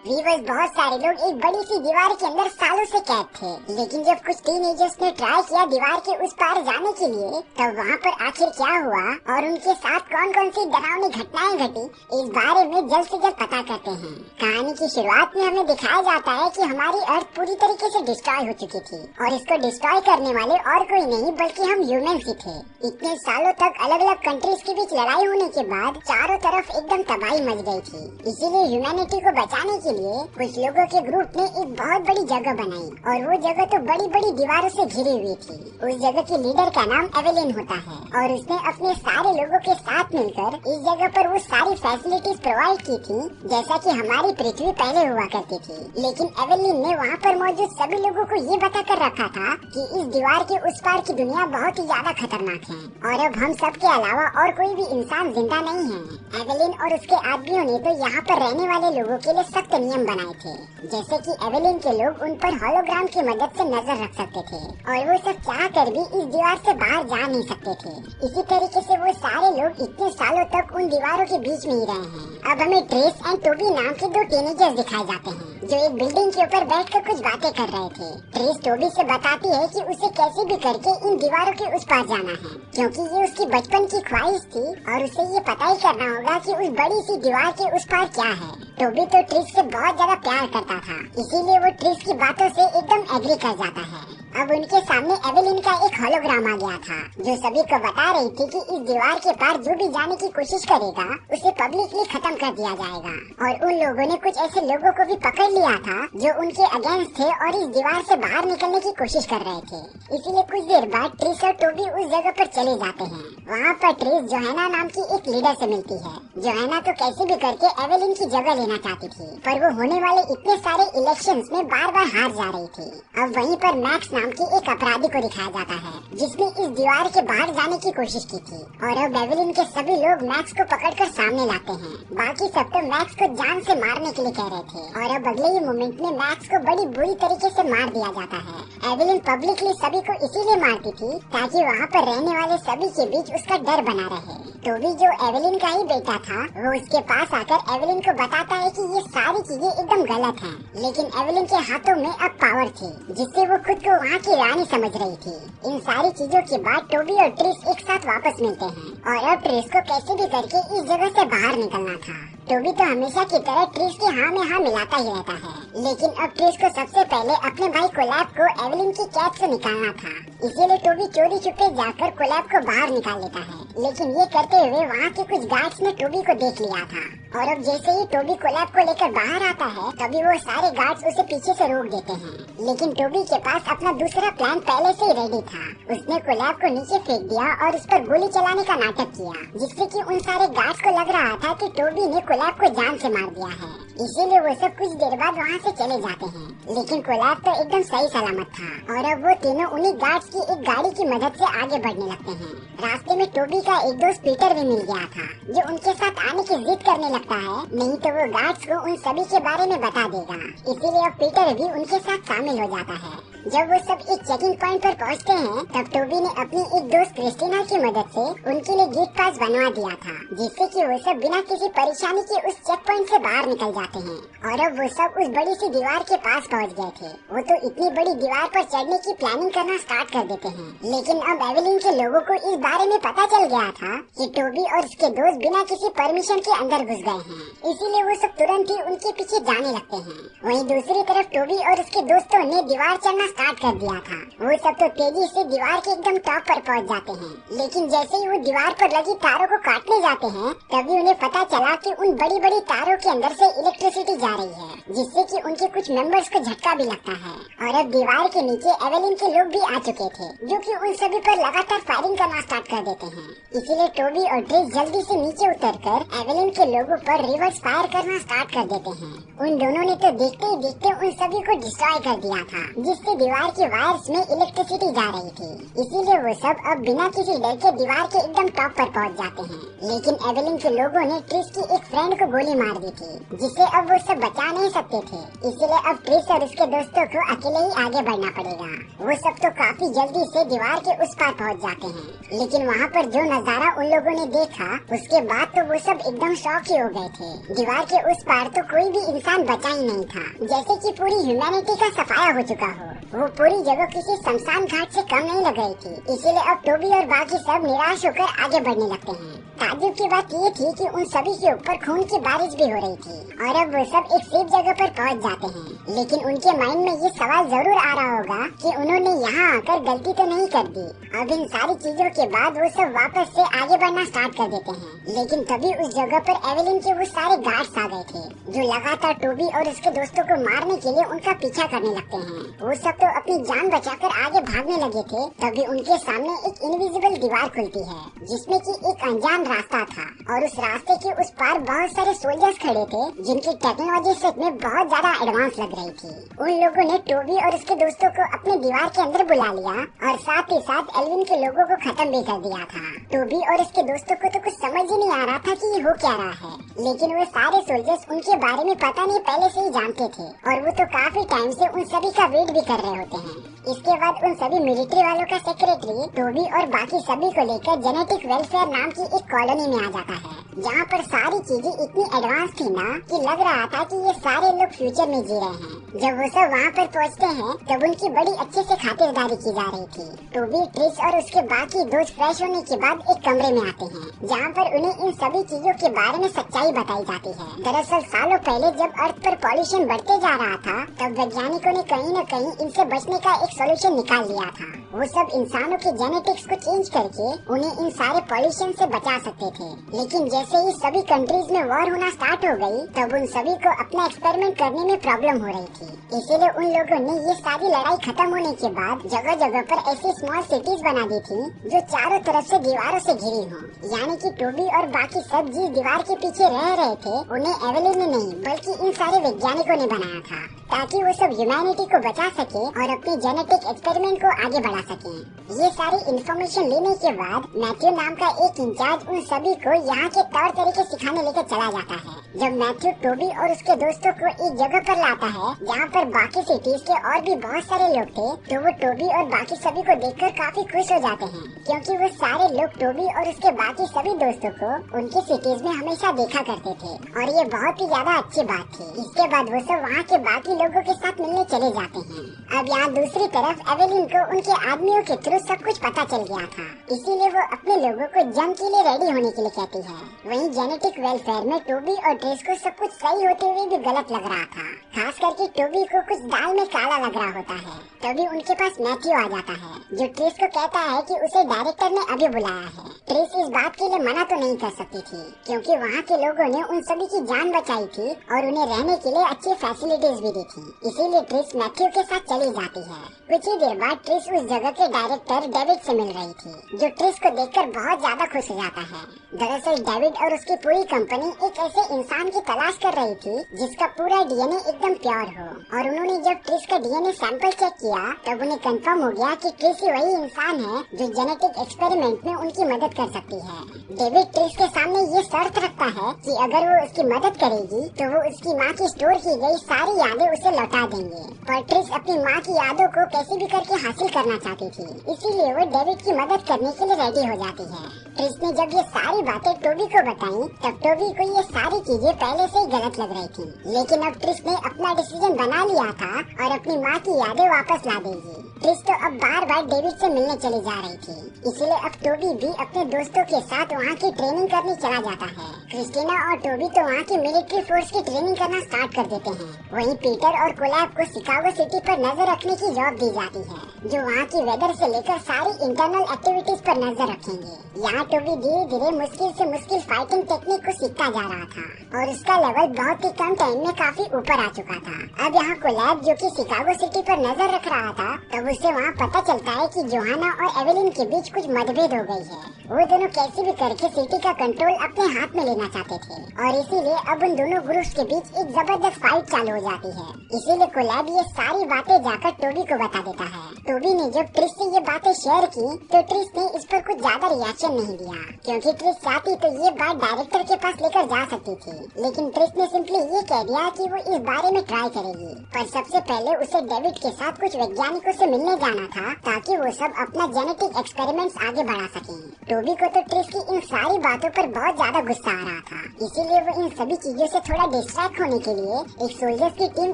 Viewers, बहुत सारे लोग एक बड़ी सी दीवार के अंदर सालों से कैद थे, लेकिन जब कुछ टीनेजर्स ने ट्राई किया दीवार के उस पार जाने के लिए, तब वहाँ पर आखिर क्या हुआ और उनके साथ कौन कौन सी डरावनी घटनाएं घटी, इस बारे में जल्द से जल्द पता करते हैं। कहानी की शुरुआत में हमें दिखाया जाता है कि हमारी अर्थ पूरी तरीके से डिस्ट्रॉय हो चुकी थी और इसको डिस्ट्रॉय करने वाले और कोई नहीं बल्कि हम ह्यूमंस ही थे। इतने सालों तक अलग अलग कंट्रीज के बीच लड़ाई होने के बाद चारों तरफ एकदम तबाही मच गई थी। इसीलिए ह्यूमैनिटी को बचाने के लिए कुछ लोगों के ग्रुप ने एक बहुत बड़ी जगह बनाई और वो जगह तो बड़ी बड़ी दीवारों से घिरी हुई थी। उस जगह के लीडर का नाम एवेलिन होता है और उसने अपने सारे लोगों के साथ मिलकर इस जगह पर वो सारी फैसिलिटीज प्रोवाइड की थी जैसा कि हमारी पृथ्वी पहले हुआ करती थी। लेकिन एवेलिन ने वहाँ पर मौजूद सभी लोगों को ये बता कर रखा था कि इस दीवार के उस पार की दुनिया बहुत ही ज्यादा खतरनाक है और अब हम सब के अलावा और कोई भी इंसान जिंदा नहीं है। एवेलिन और उसके आदमियों ने तो यहाँ पर रहने वाले लोगों के लिए सख्त नियम बनाए थे, जैसे कि एवेलिन के लोग उन पर होलोग्राम की मदद से नजर रख सकते थे और वो सब चाह कर भी इस दीवार से बाहर जा नहीं सकते थे। इसी तरीके से वो सारे लोग इतने सालों तक उन दीवारों के बीच में ही रहे हैं। अब हमें ट्रेस एंड टोबी नाम के दो टीनेजर्स दिखाए जाते हैं जो एक बिल्डिंग के ऊपर बैठकर कुछ बातें कर रहे थे। ट्रेस टोबी से बताती है कि उसे कैसे भी करके इन दीवारों के उस पार जाना है, क्योंकि ये उसकी बचपन की ख्वाहिश थी और उसे ये पता ही करना होगा कि उस बड़ी सी दीवार के उस पार क्या है। टोबी तो ट्रिस से बहुत ज्यादा प्यार करता था, इसीलिए वो ट्रिस की बातों से एकदम एग्री कर जाता है। अब उनके सामने एवेलिन का एक होलोग्राम आ गया था जो सभी को बता रही थी कि इस दीवार के पार जो भी जाने की कोशिश करेगा उसे पब्लिकली खत्म कर दिया जाएगा। और उन लोगों ने कुछ ऐसे लोगों को भी पकड़ लिया था जो उनके अगेंस्ट थे और इस दीवार से बाहर निकलने की कोशिश कर रहे थे। इसीलिए कुछ देर बाद ट्रिस और टोबी उस जगह पर चले जाते हैं। वहाँ पर ट्रिस जोहाना नाम की एक लीडर से मिलती है। जोहाना तो कैसे भी करके एवेलिन की जगह लेना चाहती थी, पर वो होने वाले इतने सारे इलेक्शंस में बार बार हार जा रही थी। अब वहीं पर मैक्स नाम के एक अपराधी को दिखाया जाता है जिसने इस दीवार के बाहर जाने की कोशिश की थी और अब एवेलिन के सभी लोग मैक्स को पकड़कर सामने लाते हैं। बाकी सब तो मैक्स को जान से मारने के लिए कह रहे थे और अब अगले ही मोमेंट में मैक्स को बड़ी बुरी तरीके से मार दिया जाता है। एवेलिन पब्लिकली सभी को इसीलिए मारती थी ताकि वहाँ पर रहने वाले सभी के बीच उसका डर बना रहे। टोबी जो एवेलिन का ही बेटा था वो उसके पास आकर एवेलिन को बताता है कि ये सारी चीजें एकदम गलत हैं, लेकिन एवेलिन के हाथों में अब पावर थी जिससे वो खुद को वहाँ की रानी समझ रही थी। इन सारी चीजों के बाद टोबी और ट्रिस एक साथ वापस मिलते हैं और अब ट्रिस को कैसे भी करके इस जगह से बाहर निकलना था। टोबी तो हमेशा की तरह ट्रिस के हाँ में हाँ मिलाता ही रहता है, लेकिन अब ट्रिस को सबसे पहले अपने भाई कोलैब को एवेलिन की कैद से निकालना था। इसीलिए टोबी चोरी छुपे जाकर कोलैब को बाहर निकाल लेता है, लेकिन ये करते हुए वहाँ के कुछ गार्ड्स ने टोबी को देख लिया था और अब जैसे ही टोबी कोलैब को लेकर बाहर आता है तभी वो सारे गार्ड्स उसे पीछे से रोक देते हैं। लेकिन टोबी के पास अपना दूसरा प्लान पहले से ही रेडी था। उसने कोलैब को नीचे फेंक दिया और उस पर गोली चलाने का नाटक किया, जिससे कि उन सारे गार्ड्स को लग रहा था कि टोबी ने कोलैब को जान से मार दिया है। इसीलिए वो सब कुछ देर बाद वहाँ से चले जाते हैं, लेकिन कोलैब तो एकदम सही सलामत था और अब वो तीनों उन्हीं गार्ड्स की एक गाड़ी की मदद से आगे बढ़ने लगते हैं। रास्ते में टोबी का एक दोस्त पीटर भी मिल गया था जो उनके साथ आने की जिद करने लगता है, नहीं तो वो गार्ड्स को उन सभी के बारे में बता देगा। इसीलिए अब पीटर भी उनके साथ शामिल हो जाता है। जब वो सब एक चेकिंग पॉइंट पर पहुंचते हैं तब टोबी ने अपनी एक दोस्त क्रिस्टीना की मदद से उनके लिए गेट पास बनवा दिया था, जिससे कि वो सब बिना किसी परेशानी के उस चेक पॉइंट से बाहर निकल जाते हैं और अब वो सब उस बड़ी सी दीवार के पास पहुंच गए थे। वो तो इतनी बड़ी दीवार पर चढ़ने की प्लानिंग करना स्टार्ट कर देते हैं, लेकिन अब एवेलिन के लोगों को इस बारे में पता चल गया था कि टोबी और उसके दोस्त बिना किसी परमिशन के अंदर घुस गए हैं। इसीलिए वो सब तुरंत ही उनके पीछे जाने लगते हैं। वहीं दूसरी तरफ टोबी और उसके दोस्तों ने दीवार चढ़ना स्टार्ट कर दिया था। वो सब तो तेजी से दीवार के एकदम टॉप पर पहुंच जाते हैं, लेकिन जैसे ही वो दीवार पर लगी तारों को काटने जाते हैं तभी उन्हें पता चला कि उन बड़ी बड़ी तारों के अंदर से इलेक्ट्रिसिटी जा रही है, जिससे कि उनके कुछ मेंबर्स को झटका भी लगता है। और अब दीवार के नीचे एवेलिन के लोग भी आ चुके थे जो कि उन सभी पर लगातार फायरिंग करना स्टार्ट कर देते हैं। इसीलिए टोबी और ट्रिस जल्दी से नीचे उतरकर एवेलिन के लोगों पर रिवर्स फायर करना स्टार्ट कर देते हैं। उन दोनों ने तो देखते ही देखते उन सभी को डिस्ट्रॉय कर दिया था, जिससे दीवार की वायर्स में इलेक्ट्रिसिटी जा रही थी, इसीलिए वो सब अब बिना किसी डर के दीवार के एकदम टॉप पर पहुंच जाते हैं। लेकिन एवेलिन के लोगों ने ट्रिस की एक फ्रेंड को गोली मार दी थी, जिसे अब वो सब बचा नहीं सकते थे, इसीलिए अब ट्रिस और उसके दोस्तों को अकेले ही आगे बढ़ना पड़ेगा। वो सब तो काफी जल्दी से दीवार के उस पार पहुंच जाते हैं, लेकिन वहाँ पर जो नजारा उन लोगों ने देखा उसके बाद तो वो सब एकदम शॉक ही हो गए थे। दीवार के उस पार तो कोई भी इंसान बचा ही नहीं था, जैसे कि पूरी ह्यूमैनिटी का सफाया हो चुका हो। वो पूरी जगह किसी शमशान घाट से कम नहीं लग रही थी, इसीलिए अब टोबी और बाकी सब निराश होकर आगे बढ़ने लगते हैं। ताज्जुब की बात ये थी कि उन सभी के ऊपर खून की बारिश भी हो रही थी और अब वो सब एक सेफ जगह पर पहुंच जाते हैं। लेकिन उनके माइंड में ये सवाल जरूर आ रहा होगा कि उन्होंने यहाँ आकर गलती तो नहीं कर दी। अब इन सारी चीजों के बाद वो सब वापस से आगे बढ़ना स्टार्ट कर देते हैं, लेकिन तभी उस जगह पर एवेलिन के वो सारे गार्ड्स आ गए थे, जो लगातार टोबी और उसके दोस्तों को मारने के लिए उनका पीछा करने लगते हैं। वो सब तो अपनी जान बचाकर आगे भागने लगे थे, तभी उनके सामने एक इनविजिबल दीवार खुलती है, जिसमें कि एक अनजान रास्ता था और उस रास्ते के उस पार बहुत सारे सोल्जर्स खड़े थे, जिनकी टेक्नोलॉजी सच में बहुत ज्यादा एडवांस लग रही थी। उन लोगों ने टोबी और उसके दोस्तों को अपने दीवार के अंदर बुला लिया और साथ ही साथ एल्विन के लोगों को खत्म भी कर दिया था। टोबी और उसके दोस्तों को तो कुछ समझ ही नहीं आ रहा था कि ये हो क्या रहा है, लेकिन वो सारे सोल्जर्स उनके बारे में पता नहीं पहले से ही जानते थे और वो तो काफी टाइम से उन सभी का वेट भी कर रहे होते हैं। इसके बाद उन सभी मिलिट्री वालों का सेक्रेटरी टोबी और बाकी सभी को लेकर जेनेटिक वेलफेयर नाम की एक कॉलोनी में आ जाता है, जहाँ पर सारी चीजें इतनी एडवांस थी ना कि लग रहा था कि ये सारे लोग फ्यूचर में जी रहे हैं। जब वो सब वहाँ पर पहुँचते हैं तब उनकी बड़ी अच्छे से खातिरदारी की जा रही थी। टोबी, ट्रिस और उसके बाकी दोस्त फ्रेश होने के बाद एक कमरे में आते हैं, जहाँ पर उन्हें इन सभी चीजों के बारे में सच्चाई बताई जाती है। दरअसल सालों पहले जब अर्थ पर पॉल्यूशन बढ़ते जा रहा था, तब वैज्ञानिकों ने कहीं न कहीं इनसे बचने का एक सोल्यूशन निकाल लिया था। वो सब इंसानों के जेनेटिक्स को चेंज करके उन्हें इन सारे पॉल्यूशन से बचा सकते थे। लेकिन जैसे ही सभी कंट्रीज में वॉर होना स्टार्ट हो गई, तब उन सभी को अपना एक्सपेरिमेंट करने में प्रॉब्लम हो रही थी। इसीलिए उन लोगों ने ये सारी लड़ाई खत्म होने के बाद जगह जगह पर ऐसी स्मॉल सिटीज बना दी थी, जो चारों तरफ से दीवारों से घिरी हों। यानी कि टोबी और बाकी सब जिस दीवार के पीछे रह रहे थे, उन्हें एवेलिन ने नहीं बल्कि इन सारे वैज्ञानिकों ने बनाया था, ताकि वो सब ह्यूमैनिटी को बचा सके और अपने जेनेटिक एक्सपेरिमेंट को आगे बढ़ा सके। ये सारी इन्फॉर्मेशन लेने के बाद मैथ्यू नाम का एक इंचार्ज उन सभी को यहाँ के तौर तरीके सिखाने लेकर चला जाता है। जब मैथ्यू टोबी और उसके दोस्तों को एक जगह पर लाता है जहाँ पर बाकी सिटीज के और भी बहुत सारे लोग थे, तो वो टोबी और बाकी सभी को देखकर काफी खुश हो जाते हैं, क्योंकि वो सारे लोग टोबी और उसके बाकी सभी दोस्तों को उनकी सिटीज में हमेशा देखा करते थे और ये बहुत ही ज्यादा अच्छी बात थी। इसके बाद वो सब वहाँ के बाकी लोगों के साथ मिलने चले जाते हैं। अब यहाँ दूसरी तरफ एवेलिन को उनके आदमियों के थ्रू सब कुछ पता चल गया था, इसीलिए वो अपने लोगों को जंग के लिए रेडी होने के लिए कहती है। वहीं जेनेटिक वेलफेयर में टोबी और ट्रिस को सब कुछ सही होते हुए भी गलत लग रहा था, खास करके टोबी को कुछ दाल में काला लग रहा होता है। तभी उनके पास मैथ्यू आ जाता है, जो ट्रिस को कहता है कि उसे डायरेक्टर ने अभी बुलाया है। ट्रिस इस बात के लिए मना तो नहीं कर सकती थी, क्योंकि वहाँ के लोगों ने उन सभी की जान बचाई थी और उन्हें रहने के लिए अच्छी फैसिलिटीज भी दी थी। इसीलिए ट्रिस मैथ्यू के साथ चली जाती है। कुछ ही देर बाद ट्रिस उस जगह के डायरेक्टर डेविड से मिल रही थी, जो ट्रिस को देखकर बहुत ज्यादा खुश हो जाता है। दरअसल डेविड और उसकी पूरी कंपनी एक ऐसे इंसान की तलाश कर रही थी जिसका पूरा डीएनए एकदम प्योर हो, और उन्होंने जब ट्रिस का डीएनए सैंपल चेक किया तब उन्हें कंफर्म हो गया कि ट्रिस ही वही इंसान है जो जेनेटिक एक्सपेरिमेंट में उनकी मदद कर सकती है। डेविड ट्रिस के सामने ये शर्त रखता है कि अगर वो उसकी मदद करेगी तो वो उसकी माँ की स्टोर की गई सारी यादें उसे लौटा देंगे। पर ट्रिस अपनी माँ की यादों को कैसे भी करके हासिल करना चाहती थी, इसीलिए वो डेविड की मदद करने के लिए रेडी हो जाती है। ट्रिस ने जब ये सारी बातें टोबी को बताई, तब टोबी को ये सारी चीजें पहले से ही गलत लग रही थी, लेकिन अब ट्रिस ने अपना डिसीजन बना लिया था और अपनी माँ की यादें वापस ला देगी। ट्रिस तो अब बार बार डेविड से मिलने चली जा रही थी, इसलिए अब टोबी भी अपने दोस्तों के साथ वहाँ की ट्रेनिंग करने चला जाता है। क्रिस्टीना और टोबी तो वहाँ की मिलिट्री फोर्स की ट्रेनिंग करना स्टार्ट कर देते हैं। वहीं पीटर और कोलैब को शिकागो सिटी पर नजर रखने की जॉब दी जाती है, जो वहाँ की वेदर से लेकर सारी इंटरनल एक्टिविटीज पर नजर रखेंगे। यहाँ टोबी धीरे धीरे मुश्किल से मुश्किल फाइटिंग टेक्निक को सीखता जा रहा था और उसका लेवल बहुत ही कम टाइम में काफी ऊपर आ चुका था। अब यहाँ कोलैब, जो कि शिकागो सिटी पर नजर रख रहा था, तब उसे वहाँ पता चलता है कि जोहाना और एवेलिन के बीच कुछ मतभेद हो गई है। वो दोनों कैसे भी करके सिटी का कंट्रोल अपने हाथ में लेना चाहते थे और इसीलिए अब उन दोनों ग्रुप्स के बीच एक जबरदस्त फाइट चालू हो जाती है। इसीलिए कोलैब ये सारी बातें जाकर टोबी को बता देता है। टोबी ने जब ट्रिस से ये बातें शेयर की तो ट्रिस ने इस पर कुछ ज्यादा रिएक्शन नहीं दिया, क्योंकि ट्रिस चाहती तो ये बात डायरेक्टर के पास लेकर जा सकती थी, लेकिन ट्रिस ने सिंपली ये कह दिया कि वो इस बारे में ट्राई करेगी, पर सबसे पहले उसे डेविड के साथ कुछ वैज्ञानिकों से मिलने जाना था ताकि वो सब अपना जेनेटिक एक्सपेरिमेंट्स आगे बढ़ा सकें। टोबी को तो ट्रिस की इन सारी बातों पर बहुत ज्यादा गुस्सा आ रहा था, इसीलिए वो इन सभी चीजों से थोड़ा डिस्ट्रैक्ट होने के लिए एक सोल्जर्स की टीम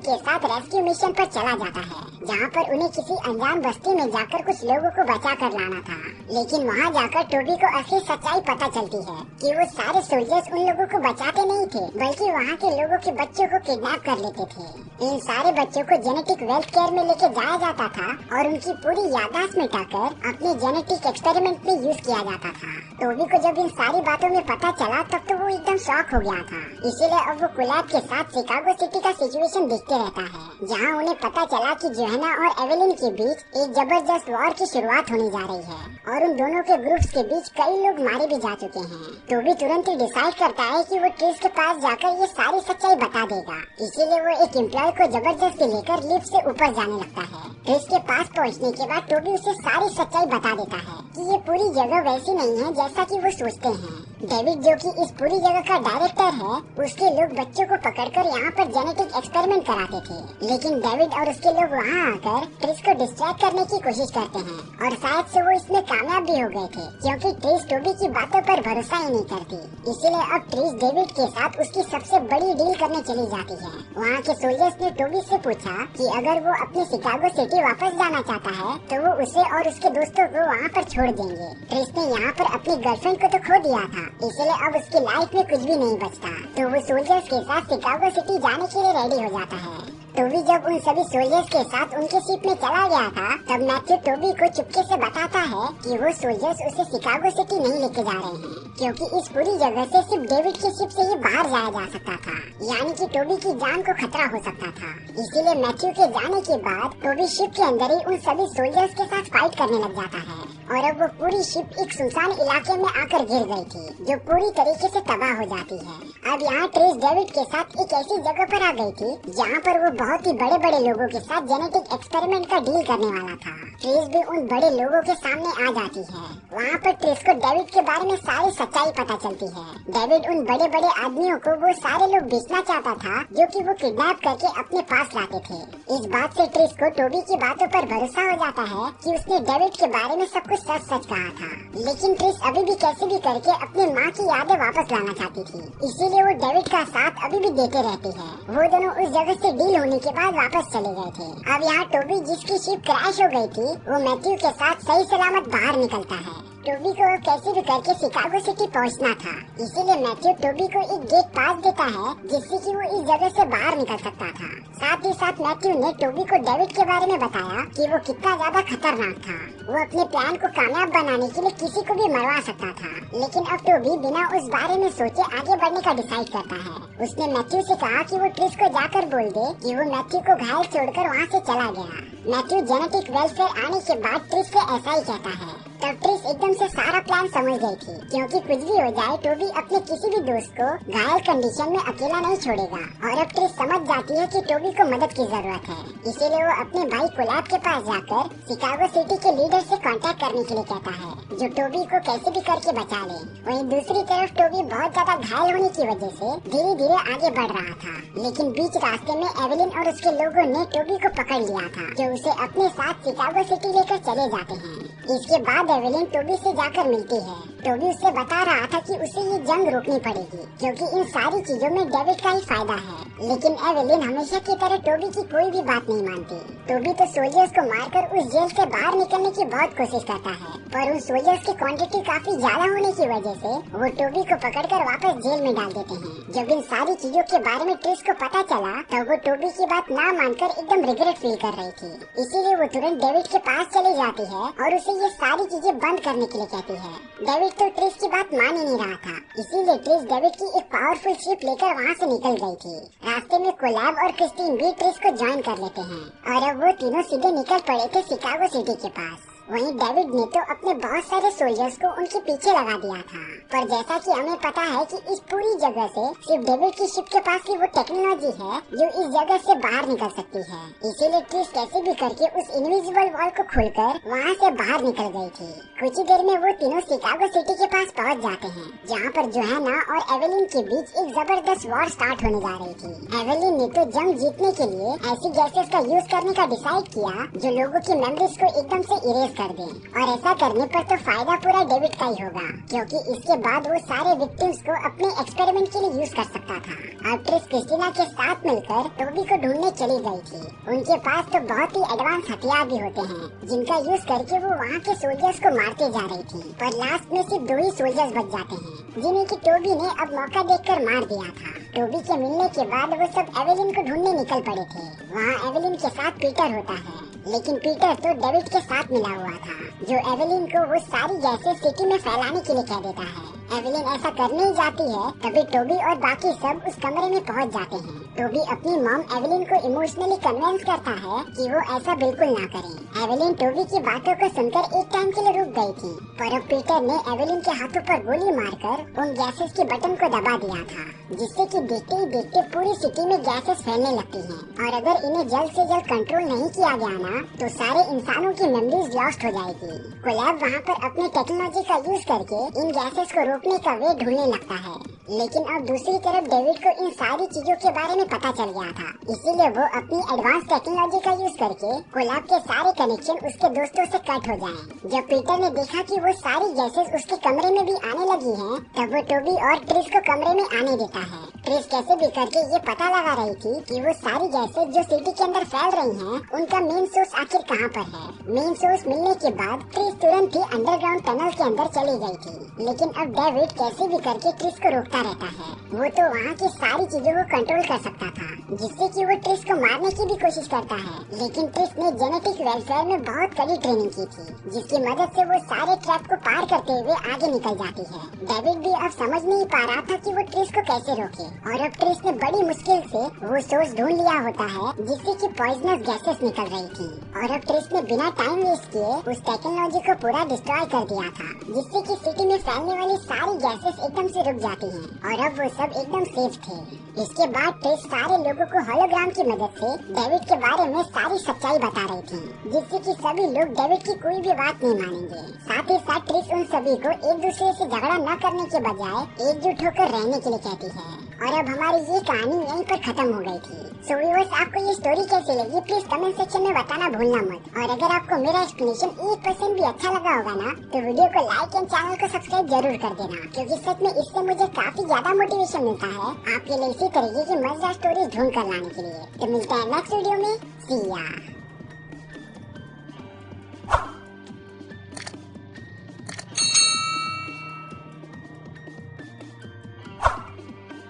के साथ रेस्क्यू मिशन पर चला जाता है, जहाँ पर उन्हें किसी अनजान बस्ती में जाकर कुछ लोगों को बचा कर लाना था। लेकिन वहाँ जाकर टोबी को असली सच्चाई पता चलती है कि वो सारे सोल्जर्स उन लोगों को बचाते नहीं थे, बल्कि वहाँ के लोगों के बच्चों को किडनैप कर लेते थे। इन सारे बच्चों को जेनेटिक वेल्थ केयर में लेके जाया जाता था और उनकी पूरी याददाश्त मिटाकर अपने जेनेटिक एक्सपेरिमेंट में यूज किया जाता था। टोबी को जब इन सारी बातों में पता चला तब तो वो एकदम शॉक हो गया था। इसीलिए अब वो कोलैब के साथ शिकागो सिटी का सिचुएशन देखते रहता है, जहाँ उन्हें पता चला कि जोहाना और एवेलिन के बीच एक जबरदस्त वॉर की शुरुआत होने जा रही है और उन दोनों के ग्रुप्स के बीच कई लोग मारे भी जा चुके हैं। टोबी तुरंत ही डिसाइड करता है कि वो ट्रिस के पास जाकर ये सारी सच्चाई बता देगा, इसीलिए वो एक एम्प्लॉय को जबरदस्ती लेकर लिफ्ट से ऊपर जाने लगता है। ट्रिस के पास पहुंचने के बाद टोबी उसे सारी सच्चाई बता देता है कि ये पूरी जगह वैसी नहीं है जैसा कि वो सोचते हैं। डेविड जो कि इस पूरी जगह का डायरेक्टर है, उसके लोग बच्चों को पकड़कर यहाँ पर जेनेटिक एक्सपेरिमेंट कराते थे, लेकिन डेविड और उसके लोग वहाँ आकर ट्रिस को डिस्ट्रैक्ट करने की कोशिश करते हैं और शायद से वो इसमें कामयाब भी हो गए थे, क्योंकि ट्रिस टोबी की बातों पर भरोसा ही नहीं करती। इसीलिए अब ट्रिस डेविड के साथ उसकी सबसे बड़ी डील करने चली जाती है। वहाँ के सोल्जर्स ने टोबी से पूछा कि अगर वो अपने शिकागो सिटी वापस जाना चाहता है तो वो उसे और उसके दोस्तों को वहाँ पर छोड़ देंगे। ट्रिस ने यहाँ पर अपनी गर्लफ्रेंड को तो खो दिया था, इसलिए अब उसकी लाइफ में कुछ भी नहीं बचता, तो वो सोल्जर्स के साथ शिकागो सिटी जाने के लिए रेडी हो जाता है। टोबी जब उन सभी सोल्जर्स के साथ उनके शिप में चला गया था तब मैथ्यू टोबी को चुपके से बताता है कि वो सोल्जर्स उसे शिकागो सिटी नहीं लेके जा रहे हैं, क्योंकि इस पूरी जगह से सिर्फ डेविड की शिप से ही बाहर जाया जा सकता था, यानी कि टोबी की जान को खतरा हो सकता था। इसीलिए मैथ्यू के जाने के बाद टोबी शिप के अंदर ही उन सभी सोल्जर्स के साथ फाइट करने लग जाता है और अब वो पूरी शिप एक सुनसान इलाके में आकर गिर गई थी, जो पूरी तरीके से तबाह हो जाती है। अब यहाँ ट्रिस डेविड के साथ एक ऐसी जगह पर आ गई थी जहाँ पर वो बहुत ही बड़े बड़े लोगों के साथ जेनेटिक एक्सपेरिमेंट का डील करने वाला था। ट्रिस भी उन बड़े लोगों के सामने आ जाती है। वहाँ पर ट्रिस को डेविड के बारे में सारी सच्चाई पता चलती है। डेविड उन बड़े बड़े आदमियों को वो सारे लोग बेचना चाहता था जो कि वो किडनैप करके अपने पास लाते थे। इस बात से ट्रिस को टोबी की बातों पर भरोसा हो जाता है कि उसने डेविड के बारे में सब कुछ सच सच कहा था, लेकिन ट्रिस अभी भी कैसे भी करके अपनी माँ की यादें वापस लाना चाहती थी, इसीलिए वो डेविड का साथ अभी भी देते रहती है। वो दोनों उस जगह से डील होने के बाद वापस चले गए थे। अब यहाँ टोबी जिसकी शिप क्रैश हो गई थी वो मैथ्यू के साथ सही सलामत बाहर निकलता है। टोबी को कैसे भी करके शिकागो सिटी पहुंचना था, इसीलिए मैथ्यू टोबी को एक गेट पास देता है जिससे कि वो इस जगह से बाहर निकल सकता था। साथ ही साथ मैथ्यू ने टोबी को डेविड के बारे में बताया कि वो कितना ज्यादा खतरनाक था। वो अपने प्लान को कामयाब बनाने के लिए किसी को भी मरवा सकता था, लेकिन अब टोबी बिना उस बारे में सोचे आगे बढ़ने का डिसाइड करता है। उसने मैथ्यू से कहा कि वो ट्रिस को जाकर बोल दे कि वो मैथ्यू को घायल छोड़कर वहाँ से चला गया। मैथ्यू जेनेटिक वेलफेयर आने के बाद ट्रिस से ऐसा ही कहता है। तब ट्रिस एकदम से सारा प्लान समझ गई थी, क्योंकि कुछ भी हो जाए टोबी अपने किसी भी दोस्त को घायल कंडीशन में अकेला नहीं छोड़ेगा। और अब ट्रिस समझ जाती है कि टोबी को मदद की जरूरत है, इसीलिए वो अपने भाई कोलैब के पास जाकर शिकागो सिटी के लीडर से कांटेक्ट करने के लिए कहता है, जो टोबी को कैसे भी करके बचा ले। वहीं दूसरी तरफ टोबी बहुत ज्यादा घायल होने की वजह से धीरे धीरे आगे बढ़ रहा था, लेकिन बीच रास्ते में एवेलिन और उसके लोगों ने टोबी को पकड़ लिया था, जो उसे अपने साथ शिकागो सिटी लेकर चले जाते हैं। इसके बाद एवेलिन टोबी से जाकर मिलती है। टोबी उससे बता रहा था कि उसे ये जंग रोकनी पड़ेगी, क्योंकि इन सारी चीजों में डेविड का ही फायदा है। लेकिन एवेलिन हमेशा की तरह टोबी की कोई भी बात नहीं मानती। टोबी तो सोल्जर्स को मारकर उस जेल से बाहर निकलने की बहुत कोशिश करता है, पर उन सोल्जर्स की क्वांटिटी काफी ज्यादा होने की वजह से वो टोबी को पकड़कर वापस जेल में डाल देते हैं। जब इन सारी चीजों के बारे में ट्रिस को पता चला तब वो टोबी की बात ना मानकर एकदम रिग्रेट फील कर रही थी, इसीलिए वो तुरंत डेविड के पास चली जाती है और उसे ये सारी चीजें बंद करने के लिए कहती है। डेविड तो ट्रिस की बात मान ही नहीं रहा था, इसीलिए ट्रिस डेविड की एक पावरफुल शिप लेकर वहाँ से निकल गई थी। रास्ते में कोलैब और क्रिस्टीन भी ट्रिस को ज्वाइन कर लेते हैं और अब वो तीनों सीधे निकल पड़े थे शिकागो सिटी के पास। वहीं डेविड ने तो अपने बहुत सारे सोल्जर्स को उनके पीछे लगा दिया था। पर जैसा कि हमें पता है कि इस पूरी जगह से सिर्फ डेविड की शिप के पास ही वो टेक्नोलॉजी है जो इस जगह से बाहर निकल सकती है। इसीलिए ट्रिस कैसे भी करके उस इनविजिबल वॉल को खोलकर वहाँ से बाहर निकल गई थी। कुछ ही देर में वो तीनों शिकागो सिटी के पास पहुँच जाते हैं, जहाँ पर जोहाना और एवेलिन के बीच एक जबरदस्त वॉर स्टार्ट होने जा रही थी। एवेलिन ने तो जंग जीतने के लिए ऐसी गैसेस का यूज करने का डिसाइड किया जो लोगों की मेमोरीज को एकदम से इरेज कर दें, और ऐसा करने पर तो फायदा पूरा डेविड का ही होगा, क्योंकि इसके बाद वो सारे विक्टिम्स को अपने एक्सपेरिमेंट के लिए यूज कर सकता था। अब ट्रिस क्रिस्टीना के साथ मिलकर टोबी को ढूंढने चली गई थी। उनके पास तो बहुत ही एडवांस हथियार भी होते हैं, जिनका यूज करके वो वहाँ के सोल्जर्स को मारते जा रही थी। पर लास्ट में सिर्फ 2 ही सोल्जर्स बच जाते हैं, जिन्हें की टोबी ने अब मौका देखकर मार दिया था। टोबी के मिलने के बाद वो सब एवेलिन को ढूंढने निकल पड़े थे। वहाँ एवेलिन के साथ पीटर होता है, लेकिन पीटर तो डेविड के साथ मिला हुआ था, जो एवेलिन को वो सारी गैसें सिटी में फैलाने के लिए कह देता है। एवेलिन ऐसा करने ही जाती है, तभी टोबी और बाकी सब उस कमरे में पहुंच जाते हैं। टोबी अपनी मॉम एवेलिन को इमोशनली कन्विंस करता है कि वो ऐसा बिल्कुल ना करे। एवेलिन टोबी की बातों को सुनकर एक टाइम के लिए रुक गई थी, पर अब पीटर ने एवेलिन के हाथों पर गोली मारकर उन गैसेस के बटन को दबा दिया था, जिससे कि देखते ही देखते पूरी सिटी में गैसेस फैलने लगती हैं, और अगर इन्हें जल्द से जल्द कंट्रोल नहीं किया गया ना, तो सारे इंसानों की मेमोरीज लॉस्ट हो जाएगी। कोलैब वहाँ पर अपने टेक्नोलॉजी का यूज करके इन गैसेस को रोकने का वे ढूंढने लगता है, लेकिन अब दूसरी तरफ डेविड को इन सारी चीजों के बारे में पता चल गया था। इसीलिए वो अपनी एडवांस टेक्नोलॉजी का यूज करके कोलैब के सारे कनेक्शन उसके दोस्तों से कट हो जाएं। जब पीटर ने देखा कि वो सारी गैसेस उसके कमरे में भी आने लगी हैं, तब वो टोबी और ट्रिस को कमरे में आने देता है। ट्रिस कैसे भी करके ये पता लगा रही थी कि वो सारी गैसेस जो सिटी के अंदर फैल रही हैं, उनका मेन सोर्स आखिर कहाँ पर है। मेन सोर्स मिलने के बाद ट्रिस तुरंत ही अंडरग्राउंड टनल के अंदर चली गई थी, लेकिन अब डेविड कैसे भी करके ट्रिस को रोकता रहता है। वो तो वहाँ की सारी चीजों को कंट्रोल कर सकता था, जिससे कि वो ट्रिस को मारने की भी कोशिश करता है, लेकिन ट्रिस ने जेनेटिक वेलफेयर में बहुत कड़ी ट्रेनिंग की थी, जिसकी मदद से वो सारे ट्रैप को पार करते हुए आगे निकल जाती है। डेविड भी अब समझ नहीं पा रहा था कि वो ट्रिस को कैसे रोके, और अब ट्रिस ने बड़ी मुश्किल से वो सोर्स ढूंढ लिया होता है, जिससे कि पॉइजनस गैसेस निकल रही थी, और अब ट्रिस ने बिना टाइम वेस्ट किए उस टेक्नोलॉजी को पूरा डिस्ट्रॉय कर दिया था, जिससे कि सिटी में फैलने वाली सारी गैसेस एकदम से रुक जाती हैं, और अब वो सब एकदम सेफ थे। इसके बाद ट्रिस सारे लोगों को होलोग्राम की मदद से डेविड के बारे में सारी सच्चाई बता रही थी, जिससे कि सभी लोग डेविड की कोई भी बात नहीं मानेंगे। साथ ही साथ ट्रिस उन सभी को एक दूसरे से झगड़ा न करने के बजाय एकजुट होकर रहने के लिए कहती है। और अब हमारी ये कहानी यहीं पर खत्म हो गई थी। सो व्यूअर्स, आपको ये स्टोरी कैसी लगी प्लीज कमेंट सेक्शन में बताना भूलना मत। और अगर आपको मेरा एक्सप्लेनेशन 1% भी अच्छा लगा होगा ना, तो वीडियो को लाइक एंड चैनल को सब्सक्राइब जरूर कर देना, क्योंकि सच में इससे मुझे काफी ज्यादा मोटिवेशन मिलता है आपके लिए इसी तरीके की मजेदार स्टोरीज ढूंढ कर लाने के लिए। तो मिलते हैं नेक्स्ट वीडियो में। सी या।